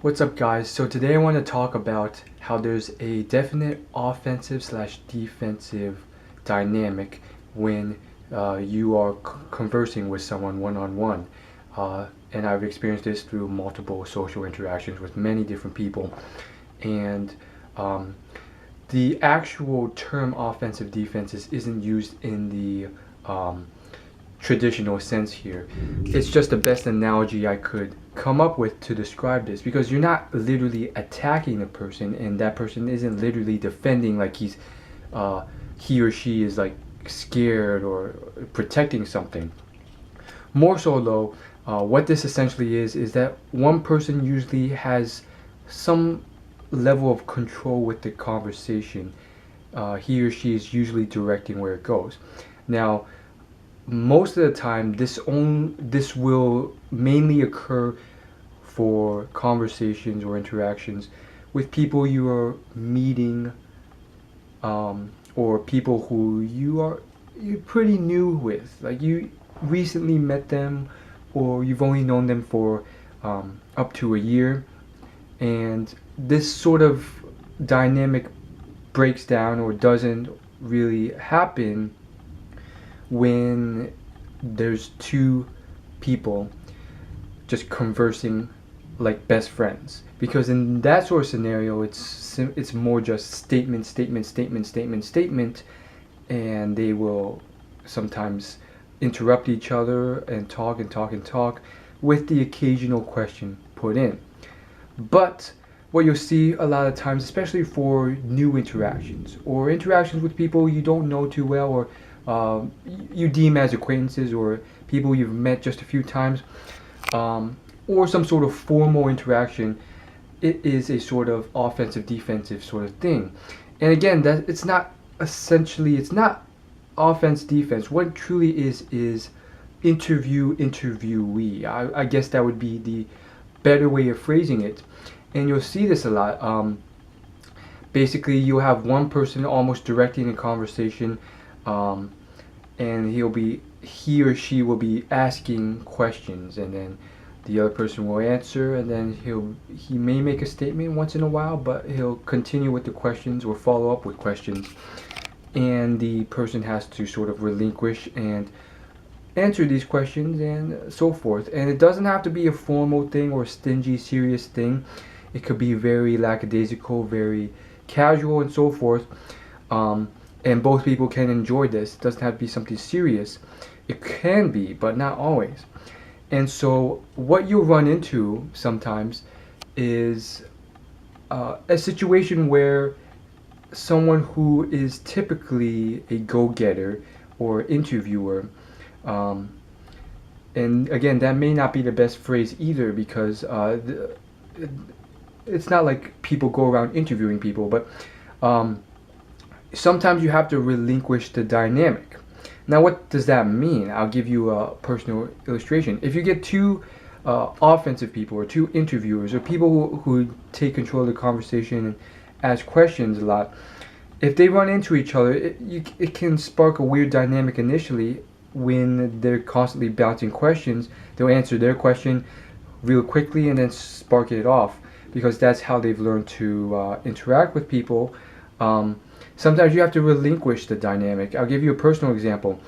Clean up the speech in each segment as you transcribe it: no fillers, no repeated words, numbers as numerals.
What's up, guys? So today I want to talk about how there's a definite offensive slash defensive dynamic when you are conversing with someone one on one. And I've experienced this through multiple social interactions with many different people. And um, the actual term offensive defenses isn't used in the traditional sense here. It's just the best analogy I could come up with to describe this, because you're not literally attacking a person and that person isn't literally defending like he or she is like scared or protecting something. More so though, what this essentially is that one person usually has some level of control with the conversation. He or she is usually directing where it goes. Now, most of the time this will mainly occur for conversations or interactions with people you are meeting, or people who you're pretty new with, like you recently met them or you've only known them for up to a year, and this sort of dynamic breaks down or doesn't really happen when there's two people just conversing like best friends, because in that sort of scenario it's more just statement, and they will sometimes interrupt each other and talk with the occasional question put in. But what you'll see a lot of times, especially for new interactions or interactions with people you don't know too well, or you deem as acquaintances or people you've met just a few times, or some sort of formal interaction, it is a sort of offensive defensive sort of thing. And again, that it's not offense defense. What it truly is interviewee. I guess that would be the better way of phrasing it. And you'll see this a lot. Basically, you'll have one person almost directing a conversation, and he or she will be asking questions, and then the other person will answer, and then he may make a statement once in a while, but he'll continue with the questions or follow up with questions, and the person has to sort of relinquish and answer these questions and so forth. And it doesn't have to be a formal thing or a stingy, serious thing. It could be very lackadaisical, very casual, and so forth. And both people can enjoy this. It doesn't have to be something serious. It can be, but not always. And so, what you'll run into sometimes is a situation where someone who is typically a go-getter or interviewer, um, and again, that may not be the best phrase either, because it's not like people go around interviewing people, but um, sometimes you have to relinquish the dynamic. Now, what does that mean? I'll give you a personal illustration. If you get two offensive people, or two interviewers, or people who take control of the conversation and ask questions a lot, if they run into each other, it can spark a weird dynamic initially when they're constantly bouncing questions. They'll answer their question real quickly and then spark it off, because that's how they've learned to interact with people. Sometimes you have to relinquish the dynamic. I'll give you a personal example.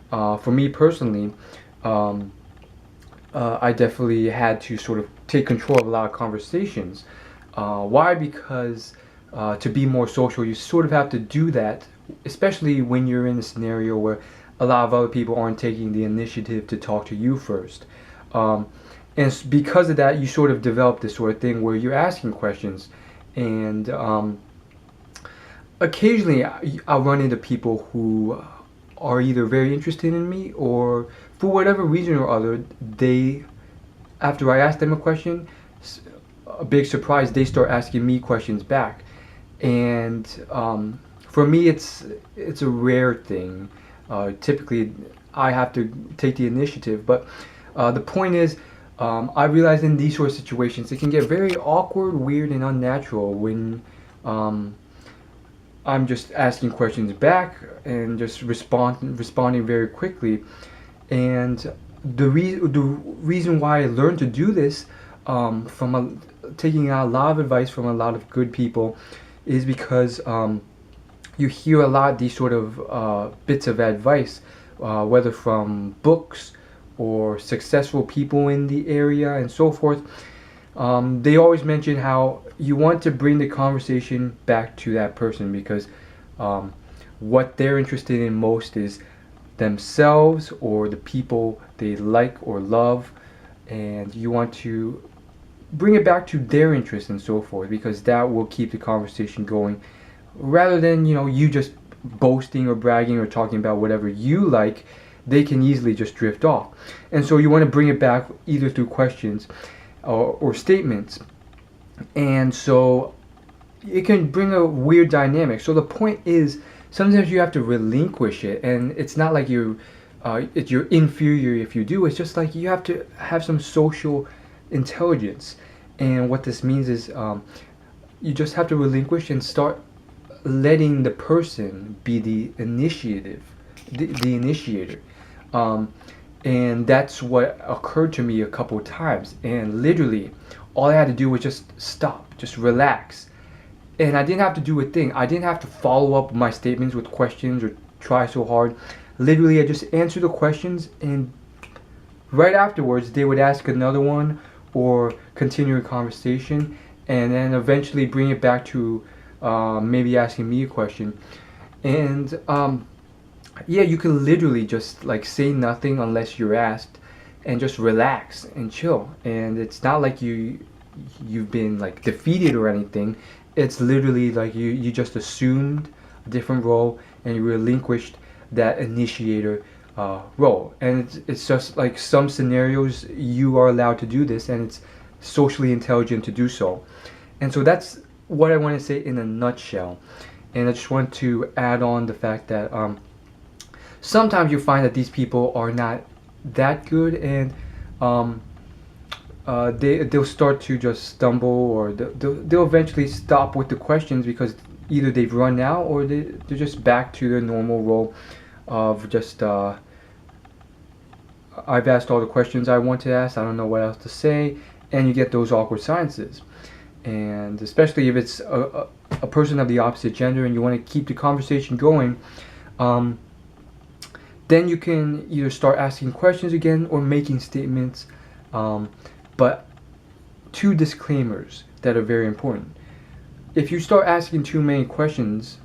For me personally, I definitely had to sort of take control of a lot of conversations. Why? Because to be more social, you sort of have to do that, especially when you're in a scenario where a lot of other people aren't taking the initiative to talk to you first. And because of that, you sort of develop this sort of thing where you're asking questions, and occasionally I'll run into people who are either very interested in me, or for whatever reason or other, they, after I ask them a question, a big surprise, they start asking me questions back. And for me, it's a rare thing. Typically, I have to take the initiative, but the point is, I realize in these sort of situations, it can get very awkward, weird, and unnatural when I'm just asking questions back and just responding very quickly. And the reason why I learned to do this, from taking a lot of advice from a lot of good people is because you hear a lot of these sort of bits of advice, whether from books or successful people in the area and so forth. They always mention how you want to bring the conversation back to that person because what they're interested in most is themselves or the people they like or love, and you want to bring it back to their interests and so forth because that will keep the conversation going rather than you just boasting or bragging or talking about whatever you like. They can easily just drift off, and so you want to bring it back either through questions or statements, and so it can bring a weird dynamic. So the point is sometimes you have to relinquish it, and it's not like you're inferior if you do. It's just like you have to have some social intelligence, and what this means is you just have to relinquish and start letting the person be the initiator. And that's what occurred to me a couple of times, and literally all I had to do was just stop, just relax, and I didn't have to do a thing. I didn't have to follow up my statements with questions or try so hard. Literally I just answered the questions, and right afterwards they would ask another one or continue a conversation, and then eventually bring it back to maybe asking me a question. And yeah, you can literally just like say nothing unless you're asked and just relax and chill, and it's not like you've been like defeated or anything. It's literally like you just assumed a different role and you relinquished that initiator role. And it's just like some scenarios you are allowed to do this, and it's socially intelligent to do so. And so that's what I want to say in a nutshell. And I just want to add on the fact that sometimes you find that these people are not that good, and they'll start to just stumble, or they'll eventually stop with the questions because either they've run out or they're just back to their normal role of just I've asked all the questions I want to ask, I don't know what else to say, and you get those awkward silences. And especially if it's a person of the opposite gender and you want to keep the conversation going, then you can either start asking questions again or making statements, but two disclaimers that are very important. If you start asking too many questions,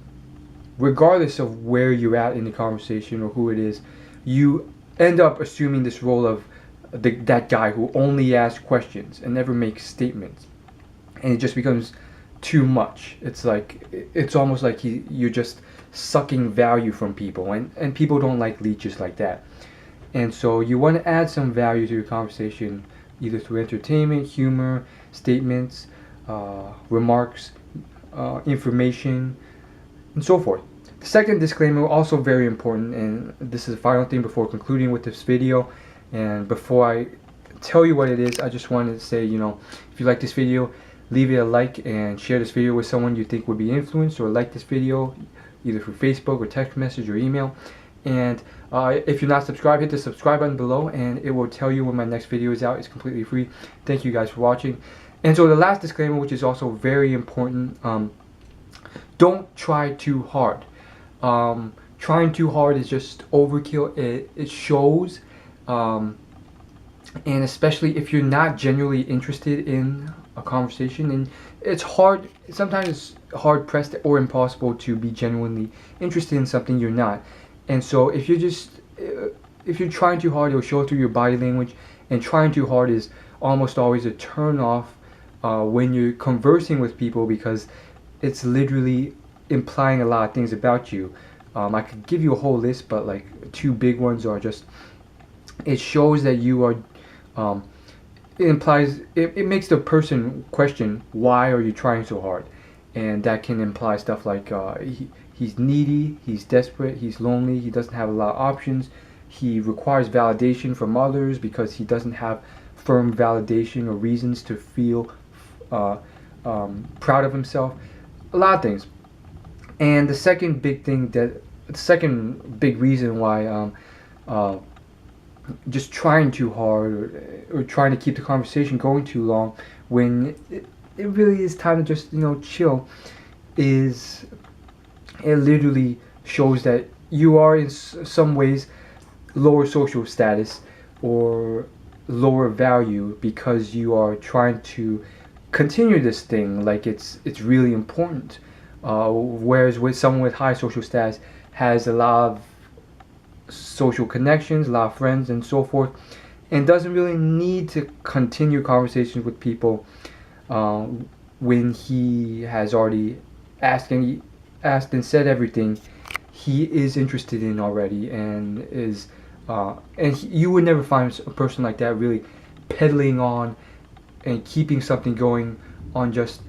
regardless of where you're at in the conversation or who it is, you end up assuming this role of that guy who only asks questions and never makes statements, and it just becomes too much. It's like it's almost like you're just sucking value from people, and people don't like leeches like that. And so you want to add some value to your conversation, either through entertainment, humor, statements, remarks, information, and so forth. The second disclaimer, also very important, and this is the final thing before concluding with this video, and before I tell you what it is, I just wanted to say, if you like this video, leave it a like and share this video with someone you think would be influenced, or like this video either through Facebook or text message or email. And if you're not subscribed, hit the subscribe button below and it will tell you when my next video is out. It's completely free. Thank you guys for watching. And so the last disclaimer, which is also very important, don't try too hard. Trying too hard is just overkill. It shows, and especially if you're not genuinely interested in a conversation, and it's hard, sometimes it's hard pressed or impossible to be genuinely interested in something you're not. And so if you're trying too hard, it'll show through your body language, and trying too hard is almost always a turn off when you're conversing with people, because it's literally implying a lot of things about you. I could give you a whole list, but like two big ones are just, it shows that you are, it makes the person question, why are you trying so hard? And that can imply stuff like he's needy, he's desperate, he's lonely, he doesn't have a lot of options, he requires validation from others because he doesn't have firm validation or reasons to feel proud of himself. A lot of things. And the second big reason why just trying too hard or trying to keep the conversation going too long when it really is time to just, you know, chill, is it literally shows that you are in some ways lower social status or lower value because you are trying to continue this thing like it's really important. Whereas with someone with high social status has a lot of social connections, a lot of friends, and so forth, and doesn't really need to continue conversations with people when he has already asked and said everything he is interested in already, and is you would never find a person like that really peddling on and keeping something going on just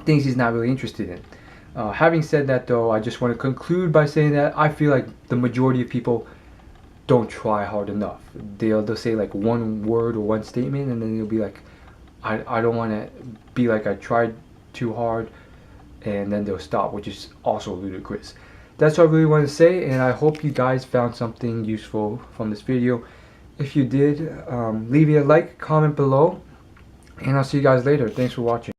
things he's not really interested in. Having said that, though, I just want to conclude by saying that I feel like the majority of people don't try hard enough. They'll say like one word or one statement, and then they'll be like, I don't want to be like I tried too hard, and then they'll stop, which is also ludicrous. That's what I really want to say, and I hope you guys found something useful from this video. If you did, leave me a like, comment below, and I'll see you guys later. Thanks for watching.